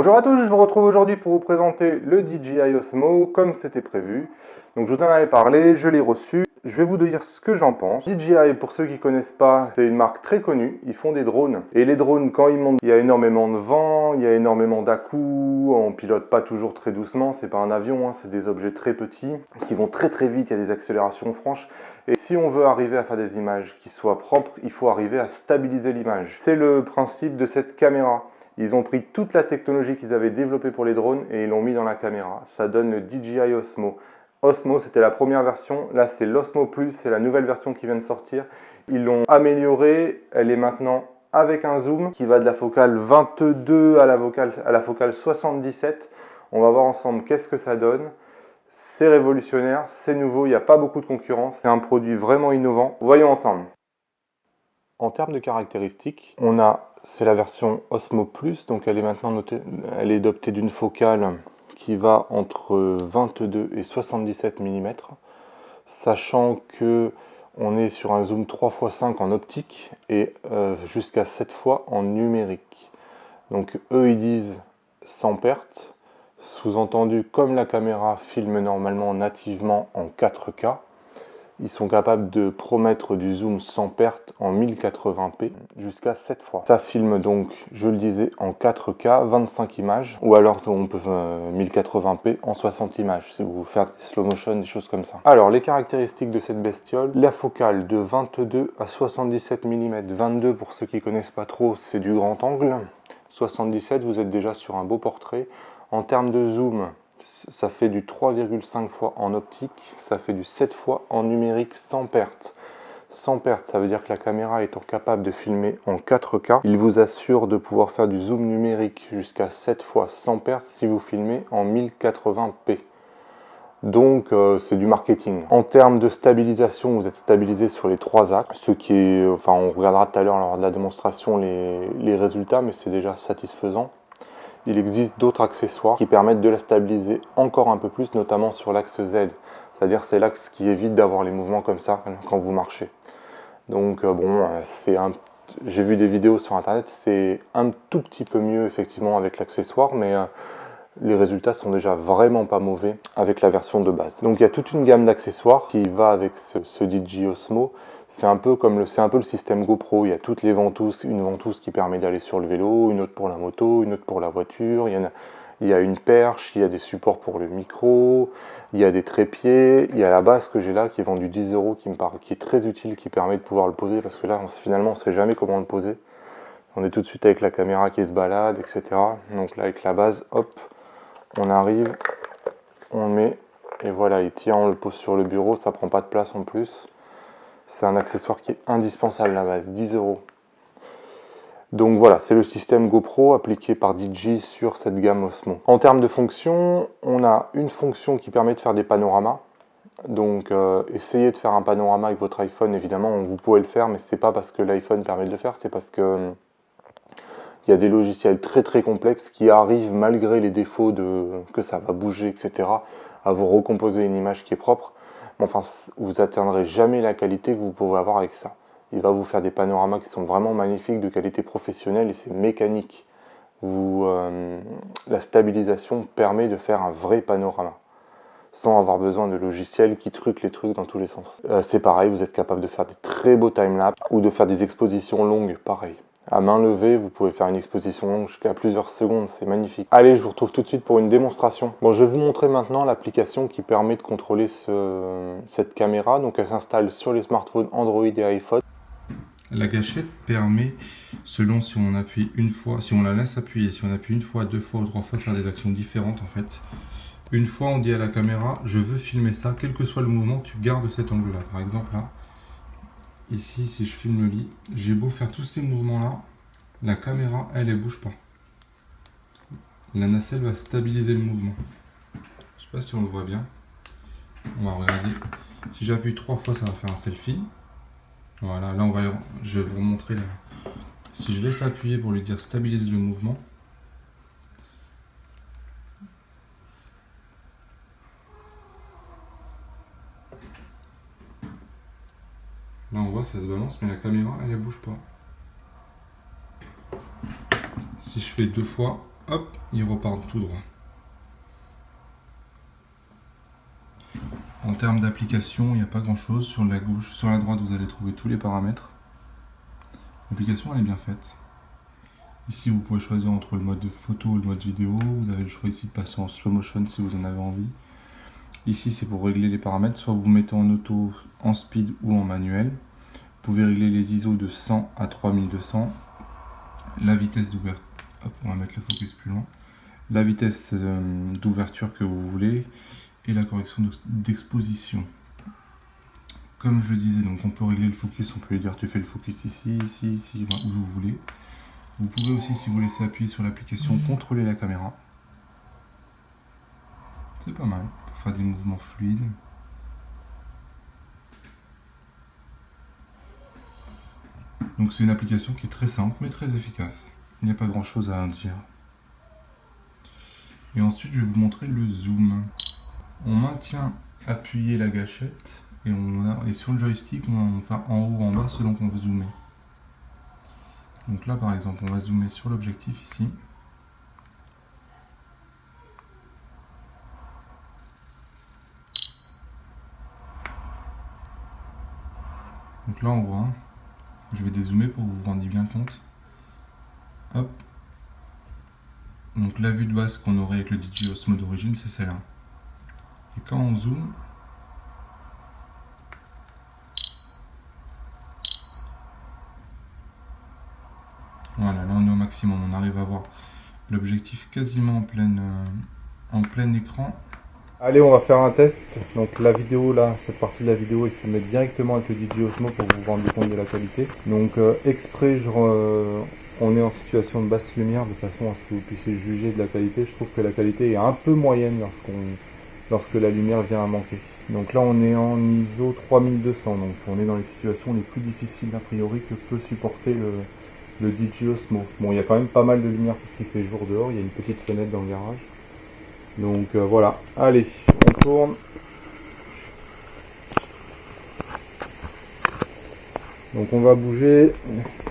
Bonjour à tous, je vous retrouve aujourd'hui pour vous présenter le DJI Osmo comme c'était prévu. Donc je vous en avais parlé, je l'ai reçu. Je vais vous dire ce que j'en pense. DJI, pour ceux qui ne connaissent pas, c'est une marque très connue. Ils font des drones. Et les drones, quand ils montent, il y a énormément de vent, il y a énormément d'à-coups. On pilote pas toujours très doucement. C'est pas un avion, hein, c'est des objets très petits qui vont très très vite. Il y a des accélérations franches. Et si on veut arriver à faire des images qui soient propres, il faut arriver à stabiliser l'image. C'est le principe de cette caméra. Ils ont pris toute la technologie qu'ils avaient développée pour les drones et ils l'ont mis dans la caméra. Ça donne le DJI Osmo. Osmo, c'était la première version. Là, c'est l'Osmo Plus, c'est la nouvelle version qui vient de sortir. Ils l'ont améliorée. Elle est maintenant avec un zoom qui va de la focale 22 à la focale 77. On va voir ensemble qu'est-ce que ça donne. C'est révolutionnaire, c'est nouveau, il n'y a pas beaucoup de concurrence. C'est un produit vraiment innovant. Voyons ensemble. En termes de caractéristiques, c'est la version Osmo Plus, donc elle est maintenant elle est dotée d'une focale qui va entre 22 et 77 mm, sachant que on est sur un zoom 3x5 en optique et jusqu'à 7 fois en numérique. Donc eux ils disent sans perte, sous-entendu comme la caméra filme normalement nativement en 4K, ils sont capables de promettre du zoom sans perte en 1080p jusqu'à 7 fois. Ça filme donc, je le disais, en 4K, 25 images, ou alors on peut 1080p en 60 images, si vous faites des slow motion, des choses comme ça. Alors, les caractéristiques de cette bestiole, la focale de 22 à 77 mm, 22 pour ceux qui ne connaissent pas trop, c'est du grand angle, 77, vous êtes déjà sur un beau portrait. En termes de zoom, ça fait du 3,5 fois en optique, ça fait du 7 fois en numérique sans perte. Sans perte, ça veut dire que la caméra étant capable de filmer en 4K, il vous assure de pouvoir faire du zoom numérique jusqu'à 7 fois sans perte si vous filmez en 1080p. Donc c'est du marketing. En termes de stabilisation, vous êtes stabilisé sur les 3 axes, ce qui est, enfin on regardera tout à l'heure lors de la démonstration les résultats, mais c'est déjà satisfaisant. Il existe d'autres accessoires qui permettent de la stabiliser encore un peu plus, notamment sur l'axe Z. C'est-à-dire c'est l'axe qui évite d'avoir les mouvements comme ça quand vous marchez. Donc j'ai vu des vidéos sur internet, c'est un tout petit peu mieux effectivement avec l'accessoire, mais les résultats sont déjà vraiment pas mauvais avec la version de base. Donc il y a toute une gamme d'accessoires qui va avec ce DJI Osmo. C'est un peu le système GoPro. Il y a toutes les ventouses, une ventouse qui permet d'aller sur le vélo, une autre pour la moto, une autre pour la voiture. Il y a une perche, il y a des supports pour le micro, il y a des trépieds, il y a la base que j'ai là qui est vendue 10 € qui est très utile, qui permet de pouvoir le poser parce que là finalement on ne sait jamais comment le poser. On est tout de suite avec la caméra qui se balade, etc. Donc là avec la base, hop, on arrive, on le met et voilà, il tient, on le pose sur le bureau, ça prend pas de place en plus. C'est un accessoire qui est indispensable à la base, 10 €. Donc voilà, c'est le système GoPro appliqué par DJI sur cette gamme Osmo. En termes de fonctions, on a une fonction qui permet de faire des panoramas. Donc essayez de faire un panorama avec votre iPhone, évidemment, vous pouvez le faire, mais c'est pas parce que l'iPhone permet de le faire, c'est parce que il y a des logiciels très très complexes qui arrivent, malgré les défauts que ça va bouger, etc., à vous recomposer une image qui est propre. Enfin, vous n'atteindrez jamais la qualité que vous pouvez avoir avec ça. Il va vous faire des panoramas qui sont vraiment magnifiques, de qualité professionnelle, et c'est mécanique. La stabilisation permet de faire un vrai panorama, sans avoir besoin de logiciels qui truquent les trucs dans tous les sens. C'est pareil, vous êtes capable de faire des très beaux timelapse, ou de faire des expositions longues, pareil. À main levée, vous pouvez faire une exposition longue jusqu'à plusieurs secondes, c'est magnifique. Allez, je vous retrouve tout de suite pour une démonstration. Bon, je vais vous montrer maintenant l'application qui permet de contrôler cette caméra. Donc elle s'installe sur les smartphones Android et iPhone. La gâchette permet, selon si on appuie une fois, si on la laisse appuyer, si on appuie une fois, 2 fois ou 3 fois, de faire des actions différentes en fait. Une fois on dit à la caméra, je veux filmer ça, quel que soit le mouvement, tu gardes cet angle là. Par exemple là, ici si je filme le lit, j'ai beau faire tous ces mouvements là, la caméra elle bouge pas. La nacelle va stabiliser le mouvement. Je sais pas si on le voit bien. On va regarder. Si j'appuie 3 fois, ça va faire un selfie. Voilà, là je vais vous montrer là. Si je laisse appuyer pour lui dire stabilise le mouvement, là on voit ça se balance, mais la caméra elle bouge pas. Si je fais 2 fois, hop, ils repartent tout droit. En termes d'application, il n'y a pas grand chose. Sur la gauche, sur la droite, vous allez trouver tous les paramètres. L'application, elle est bien faite. Ici, vous pouvez choisir entre le mode photo et le mode vidéo. Vous avez le choix ici de passer en slow motion si vous en avez envie. Ici, c'est pour régler les paramètres. Soit vous mettez en auto, en speed ou en manuel. Vous pouvez régler les ISO de 100 à 3200. La vitesse d'ouverture. Hop, on va mettre le focus plus loin. La vitesse d'ouverture que vous voulez. Et la correction d'exposition. Comme je le disais, donc on peut régler le focus, on peut lui dire tu fais le focus ici, ici, ici, où vous voulez. Vous pouvez aussi, si vous laissez appuyer sur l'application, contrôler la caméra. C'est pas mal pour faire des mouvements fluides. Donc c'est une application qui est très simple mais très efficace. Il n'y a pas grand chose à en dire. Et ensuite je vais vous montrer le zoom. On maintient appuyé la gâchette et sur le joystick on va faire en haut ou en bas selon qu'on veut zoomer. Donc là par exemple on va zoomer sur l'objectif ici. Donc là on voit, je vais dézoomer pour que vous vous rendiez bien compte. Hop. Donc la vue de base qu'on aurait avec le DJI Osmo d'origine c'est celle-là. Et quand on zoome, voilà, là on est au maximum, on arrive à voir l'objectif quasiment en plein écran. Allez, on va faire un test. Donc la vidéo là, cette partie de la vidéo est filmée directement avec le DJI Osmo pour que vous vous rendiez compte de la qualité. Donc exprès, on est en situation de basse lumière de façon à ce que vous puissiez juger de la qualité. Je trouve que la qualité est un peu moyenne lorsque la lumière vient à manquer. Donc là on est en ISO 3200, donc on est dans les situations les plus difficiles a priori que peut supporter le DJI Osmo. Bon, il y a quand même pas mal de lumière parce qu'il fait jour dehors, il y a une petite fenêtre dans le garage. Donc voilà, allez, on tourne. Donc on va bouger,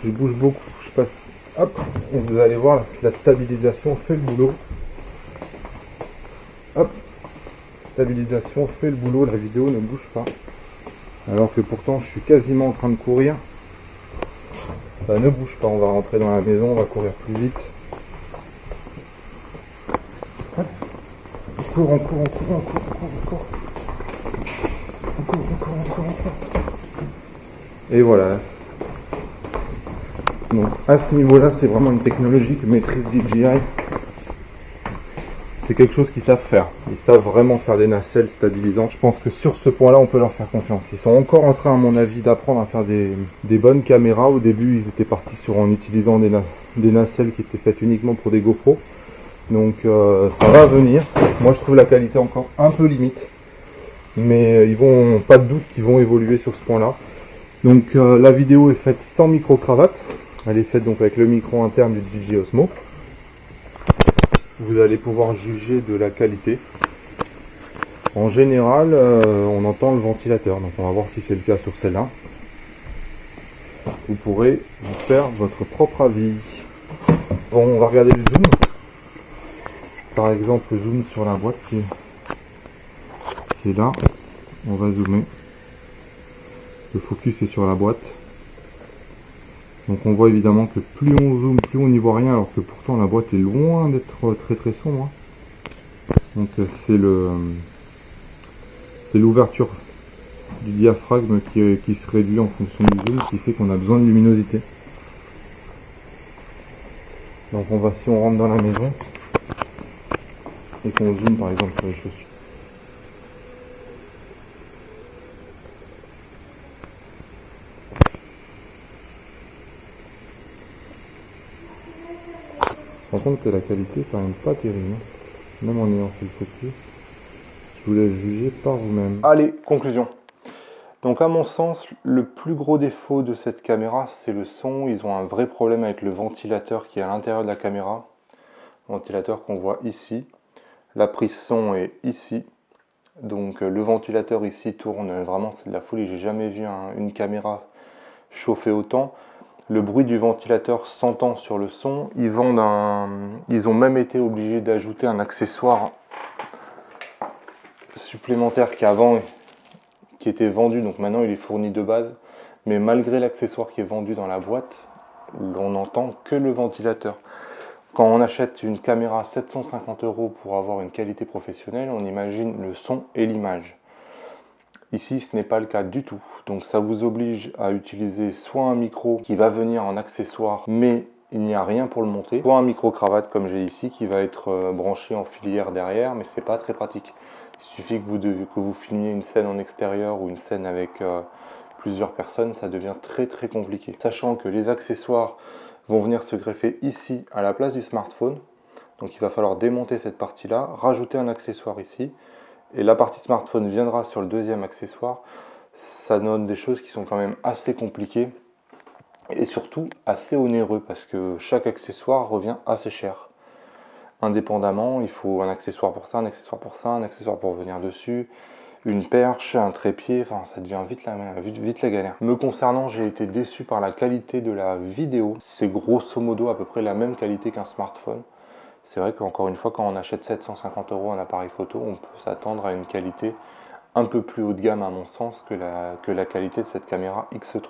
je bouge beaucoup, je passe, hop, et vous allez voir, la stabilisation fait le boulot. Hop, stabilisation fait le boulot, la vidéo ne bouge pas. Alors que pourtant je suis quasiment en train de courir. Ça ne bouge pas, on va rentrer dans la maison, on va courir plus vite. Hop. On court. Et voilà. Donc à ce niveau-là, c'est vraiment une technologie que maîtrise DJI. C'est quelque chose qu'ils savent faire. Ils savent vraiment faire des nacelles stabilisantes. Je pense que sur ce point-là, on peut leur faire confiance. Ils sont encore en train, à mon avis, d'apprendre à faire des bonnes caméras. Au début, ils étaient partis en utilisant des nacelles qui étaient faites uniquement pour des GoPro. Donc ça va venir. Moi je trouve la qualité encore un peu limite. Mais pas de doute qu'ils vont évoluer sur ce point là. Donc la vidéo est faite sans micro-cravate. Elle est faite donc avec le micro interne du DJI Osmo. Vous allez pouvoir juger de la qualité. En général on entend le ventilateur. Donc on va voir si c'est le cas sur celle-là. Vous pourrez vous faire votre propre avis. Bon, on va regarder le zoom. Par exemple, zoom sur la boîte qui est là. On va zoomer. Le focus est sur la boîte. Donc on voit évidemment que plus on zoome, plus on n'y voit rien, alors que pourtant la boîte est loin d'être très très sombre. Donc c'est l'ouverture du diaphragme qui se réduit en fonction du zoom, qui fait qu'on a besoin de luminosité. Donc si on rentre dans la maison, et qu'on zoome par exemple sur les chaussures. Je me rends compte que la qualité est quand même pas terrible, même en ayant fait le focus. Je vous laisse juger par vous-même. Allez, conclusion. Donc à mon sens, le plus gros défaut de cette caméra, c'est le son. Ils ont un vrai problème avec le ventilateur qui est à l'intérieur de la caméra. Ventilateur qu'on voit ici. La prise son est ici, donc le ventilateur ici tourne vraiment, c'est de la folie. J'ai jamais vu une caméra chauffer autant. Le bruit du ventilateur s'entend sur le son. Ils ont même été obligés d'ajouter un accessoire supplémentaire qui était vendu, donc maintenant il est fourni de base. Mais malgré l'accessoire qui est vendu dans la boîte, on n'entend que le ventilateur. Quand on achète une caméra 750 € pour avoir une qualité professionnelle, on imagine le son et l'image. Ici, ce n'est pas le cas du tout. Donc ça vous oblige à utiliser soit un micro qui va venir en accessoire, mais il n'y a rien pour le monter, soit un micro-cravate comme j'ai ici qui va être branché en filière derrière, mais c'est pas très pratique. Il suffit que vous filmiez une scène en extérieur ou une scène avec plusieurs personnes, ça devient très très compliqué. Sachant que les accessoires vont venir se greffer ici à la place du smartphone. Donc il va falloir démonter cette partie-là, rajouter un accessoire ici. Et la partie smartphone viendra sur le deuxième accessoire. Ça donne des choses qui sont quand même assez compliquées et surtout assez onéreux parce que chaque accessoire revient assez cher. Indépendamment, il faut un accessoire pour ça, un accessoire pour ça, un accessoire pour venir dessus, une perche, un trépied, enfin ça devient vite la galère. Me concernant, j'ai été déçu par la qualité de la vidéo. C'est grosso modo à peu près la même qualité qu'un smartphone. C'est vrai qu'encore une fois, quand on achète 750 € un appareil photo, on peut s'attendre à une qualité un peu plus haut de gamme à mon sens que la qualité de cette caméra X3.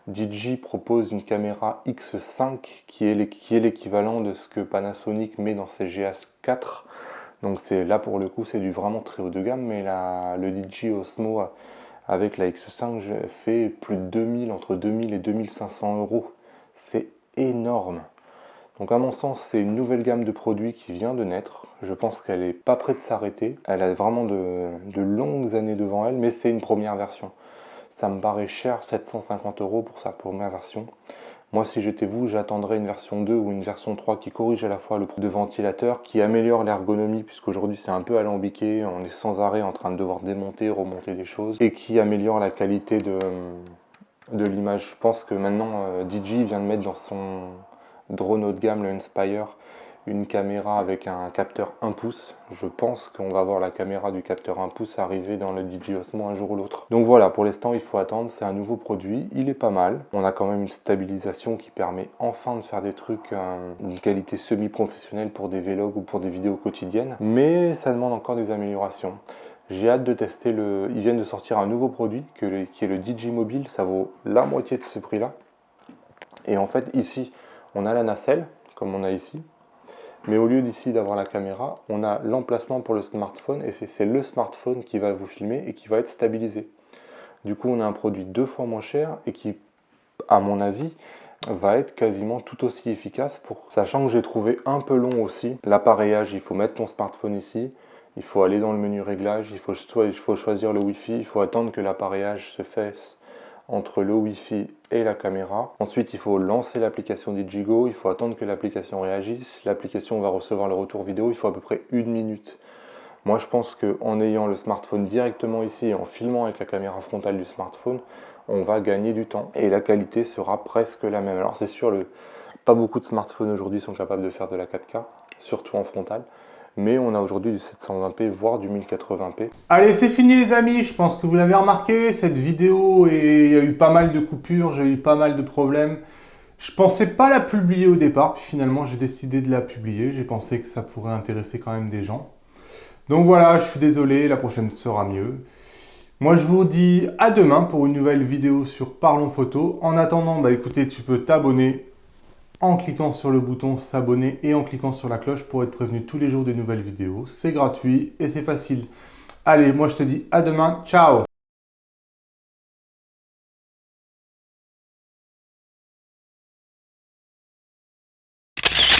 DJI propose une caméra X5 qui est l'équivalent de ce que Panasonic met dans ses GH4. Donc là pour le coup c'est du vraiment très haut de gamme, mais le DJI Osmo avec la X5 fait plus de 2000, entre 2000 et 2500 €. C'est énorme. Donc à mon sens, c'est une nouvelle gamme de produits qui vient de naître. Je pense qu'elle n'est pas près de s'arrêter. Elle a vraiment de longues années devant elle, mais c'est une première version. Ça me paraît cher, 750 € pour sa première version. Moi, si j'étais vous, j'attendrais une version 2 ou une version 3 qui corrige à la fois le problème de ventilateur, qui améliore l'ergonomie, puisqu'aujourd'hui c'est un peu alambiqué, on est sans arrêt en train de devoir démonter, remonter des choses, et qui améliore la qualité de l'image. Je pense que maintenant, DJI vient de mettre dans son drone haut de gamme, le Inspire, une caméra avec un capteur 1 pouce. Je pense qu'on va voir la caméra du capteur 1 pouce arriver dans le DJI Osmo un jour ou l'autre. Donc voilà, pour l'instant il faut attendre, c'est un nouveau produit, il est pas mal. On a quand même une stabilisation qui permet enfin de faire des trucs d'une qualité semi-professionnelle pour des vlogs ou pour des vidéos quotidiennes. Mais ça demande encore des améliorations. J'ai hâte de tester ils viennent de sortir un nouveau produit qui est le DJI Mobile, ça vaut la moitié de ce prix-là. Et en fait ici, on a la nacelle, comme on a ici, mais au lieu d'ici d'avoir la caméra, on a l'emplacement pour le smartphone, et c'est le smartphone qui va vous filmer et qui va être stabilisé. Du coup, on a un produit 2 fois moins cher et qui, à mon avis, va être quasiment tout aussi efficace, sachant que j'ai trouvé un peu long aussi. L'appareillage, il faut mettre ton smartphone ici, il faut aller dans le menu réglage, il faut choisir le Wi-Fi, il faut attendre que l'appareillage se fasse entre le Wi-Fi et la caméra. Ensuite, il faut lancer l'application DJI Go, il faut attendre que l'application réagisse. L'application va recevoir le retour vidéo, il faut à peu près 1 minute. Moi, je pense qu'en ayant le smartphone directement ici et en filmant avec la caméra frontale du smartphone, on va gagner du temps et la qualité sera presque la même. Alors c'est sûr, pas beaucoup de smartphones aujourd'hui sont capables de faire de la 4K, surtout en frontal. Mais on a aujourd'hui du 720p, voire du 1080p. Allez, c'est fini les amis, je pense que vous l'avez remarqué, cette vidéo, et il y a eu pas mal de coupures, j'ai eu pas mal de problèmes. Je pensais pas la publier au départ, puis finalement j'ai décidé de la publier, j'ai pensé que ça pourrait intéresser quand même des gens. Donc voilà, je suis désolé, la prochaine sera mieux. Moi je vous dis à demain pour une nouvelle vidéo sur Parlons Photo. En attendant, bah écoutez, tu peux t'abonner en cliquant sur le bouton s'abonner et en cliquant sur la cloche pour être prévenu tous les jours des nouvelles vidéos. C'est gratuit et c'est facile. Allez, moi je te dis à demain. Ciao!